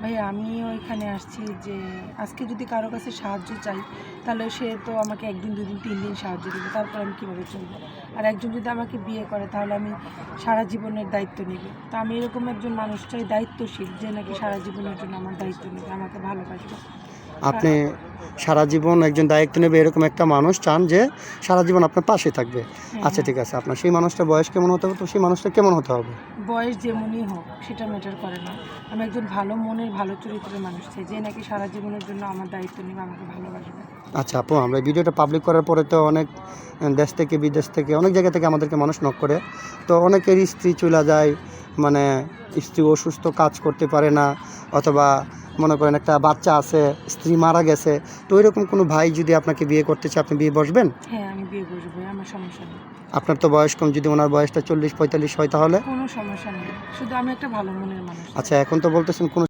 ভাইয়া আমি ওইখানে আসছি যে আজকে যদি কারো কাছে সাহায্য চাই তাহলে সে তো আমাকে 1 দিন 2 দিন 3 দিন সাহায্য দেবে, তারপর আমি কীভাবে চলবো? আর একজন যদি আমাকে বিয়ে করে তাহলে আমি সারা জীবনের দায়িত্ব নেবে। তো আমি এরকম একজন মানুষ চাই দায়িত্বশীল, যে নাকি সারা জীবনের জন্য আমার দায়িত্ব নেবে, আমাকে ভালোবাসবে। আপনি সারা জীবন একজন দায়িত্ব নেবে এরকম একটা মানুষ চান যে সারা জীবন আপনার পাশে থাকবে। হ্যাঁ, আচ্ছা হ্যাঁ। ঠিক আছে, আপনার সেই মানুষটার বয়স কেমন হতে হবে? তো সেই মানুষটা কেমন হতে হবে? বয়স যেমনই হোক সেটা ম্যাটার করে না। আমি একজন ভালো মনের, ভালো চরিত্রের মানুষ চাই, যে নাকি সারা জীবনের জন্য আমার দায়িত্ব নেবে, আমাকে ভালোবাসবে। আচ্ছা আপু, আমরা এই ভিডিওটা পাবলিক করার পরে তো অনেক দেশ থেকে বিদেশ থেকে অনেক জায়গা থেকে আমাদেরকে মানুষ নক করে। তো অনেকেরই স্ত্রী চলে যায়, মানে স্ত্রী অসুস্থ, কাজ করতে পারে না, অথবা মনে করেন একটা বাচ্চা আছে, স্ত্রী মারা গেছে। তো এরকম কোনো ভাই যদি আপনাকে বিয়ে করতে চায়, আপনি বিয়ে বসবেন? হ্যাঁ, আমি বিয়ে বসবো, আমার সমস্যা নেই। আপনার তো বয়স কম, যদি ওনার বয়সটা 40-45 হয় তাহলে? কোনো সমস্যা নেই, শুধু আমি একটা ভালো মনের মানুষ চাই। আচ্ছা এখন তো বলতেছেন কোনো